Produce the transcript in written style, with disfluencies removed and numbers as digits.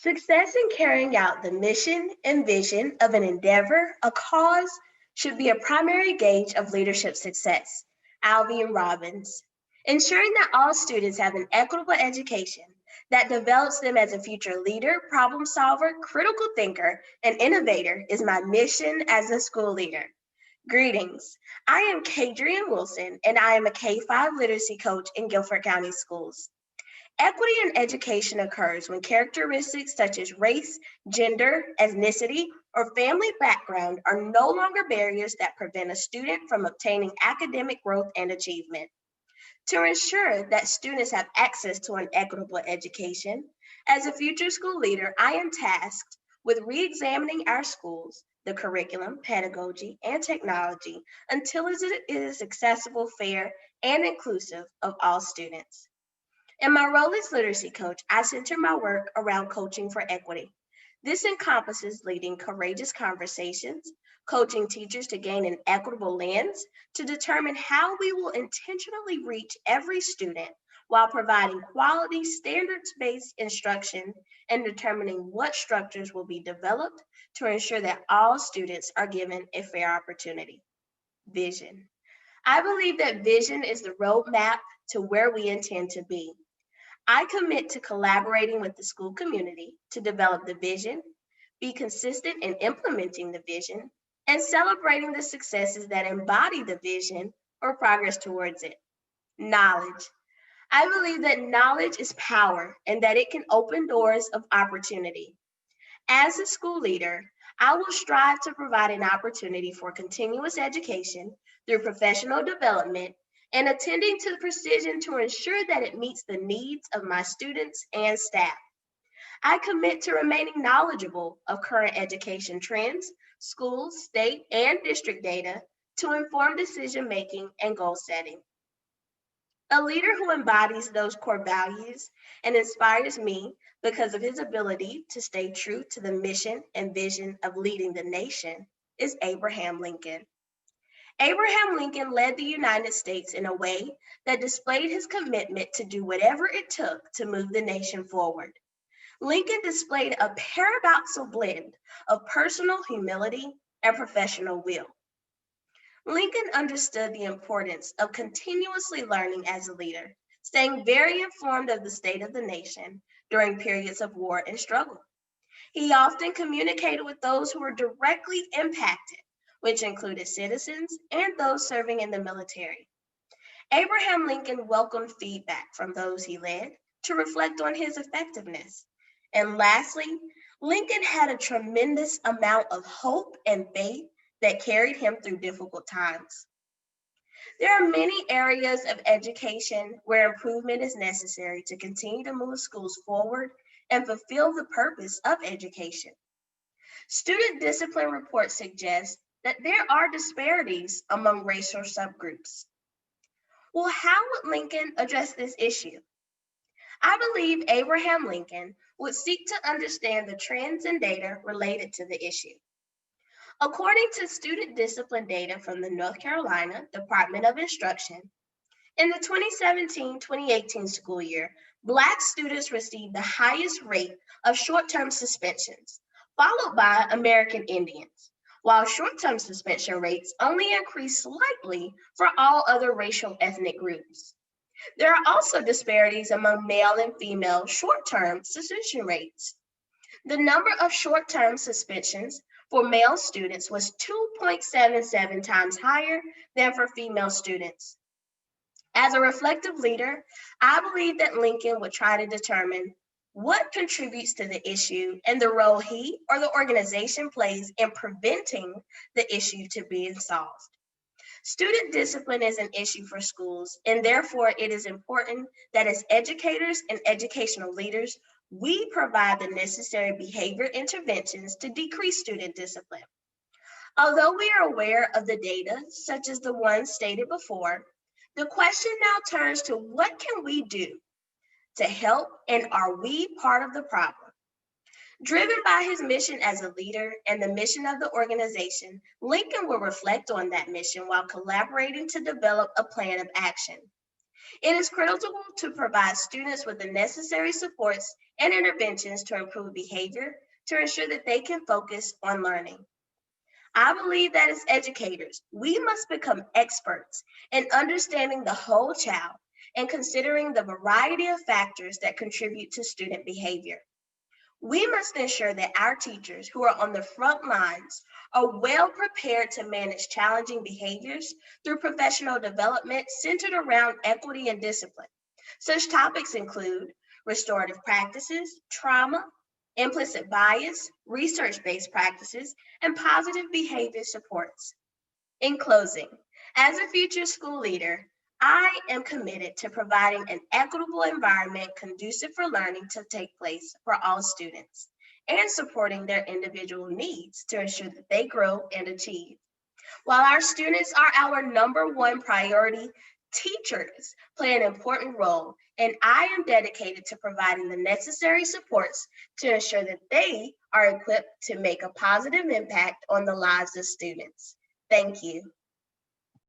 Success in carrying out the mission and vision of an endeavor, a cause, should be a primary gauge of leadership success. Alvin Robbins. Ensuring that all students have an equitable education that develops them as a future leader, problem solver, critical thinker, and innovator is my mission as a school leader. Greetings. I am Kadrien Wilson, and I am a K-5 literacy coach in Guilford County Schools. Equity in education occurs when characteristics such as race, gender, ethnicity, or family background are no longer barriers that prevent a student from obtaining academic growth and achievement. To ensure that students have access to an equitable education, as a future school leader, I am tasked with re-examining our schools, the curriculum, pedagogy, and technology until it is accessible, fair, and inclusive of all students. In my role as literacy coach, I center my work around coaching for equity. This encompasses leading courageous conversations, coaching teachers to gain an equitable lens to determine how we will intentionally reach every student while providing quality standards-based instruction and determining what structures will be developed to ensure that all students are given a fair opportunity. Vision. I believe that vision is the roadmap to where we intend to be. I commit to collaborating with the school community to develop the vision, be consistent in implementing the vision, and celebrating the successes that embody the vision or progress towards it. Knowledge. I believe that knowledge is power and that it can open doors of opportunity. As a school leader, I will strive to provide an opportunity for continuous education through professional development and attending to precision to ensure that it meets the needs of my students and staff. I commit to remaining knowledgeable of current education trends, school, state, and district data to inform decision making and goal setting. A leader who embodies those core values and inspires me because of his ability to stay true to the mission and vision of leading the nation is Abraham Lincoln. Abraham Lincoln led the United States in a way that displayed his commitment to do whatever it took to move the nation forward. Lincoln displayed a paradoxical blend of personal humility and professional will. Lincoln understood the importance of continuously learning as a leader, staying very informed of the state of the nation during periods of war and struggle. He often communicated with those who were directly impacted, which included citizens and those serving in the military. Abraham Lincoln welcomed feedback from those he led to reflect on his effectiveness. And lastly, Lincoln had a tremendous amount of hope and faith that carried him through difficult times. There are many areas of education where improvement is necessary to continue to move schools forward and fulfill the purpose of education. Student discipline reports suggest that there are disparities among racial subgroups. Well, how would Lincoln address this issue? I believe Abraham Lincoln would seek to understand the trends and data related to the issue. According to student discipline data from the North Carolina Department of Instruction, in the 2017-2018 school year, Black students received the highest rate of short-term suspensions, followed by American Indians, while short-term suspension rates only increased slightly for all other racial ethnic groups. There are also disparities among male and female short-term suspension rates. The number of short-term suspensions for male students was 2.77 times higher than for female students. As a reflective leader, I believe that Lincoln would try to determine what contributes to the issue and the role he or the organization plays in preventing the issue to being solved. Student discipline is an issue for schools, and therefore it is important that as educators and educational leaders, we provide the necessary behavior interventions to decrease student discipline. Although we are aware of the data, such as the ones stated before, the question now turns to what can we do to help, and are we part of the problem? Driven by his mission as a leader and the mission of the organization, Lincoln will reflect on that mission while collaborating to develop a plan of action. It is critical to provide students with the necessary supports and interventions to improve behavior to ensure that they can focus on learning. I believe that as educators, we must become experts in understanding the whole child and considering the variety of factors that contribute to student behavior. We must ensure that our teachers who are on the front lines are well prepared to manage challenging behaviors through professional development centered around equity and discipline. Such topics include restorative practices, trauma, implicit bias, research-based practices, and positive behavior supports. In closing, as a future school leader, I am committed to providing an equitable environment conducive for learning to take place for all students and supporting their individual needs to ensure that they grow and achieve. While our students are our number one priority, teachers play an important role, and I am dedicated to providing the necessary supports to ensure that they are equipped to make a positive impact on the lives of students. Thank you.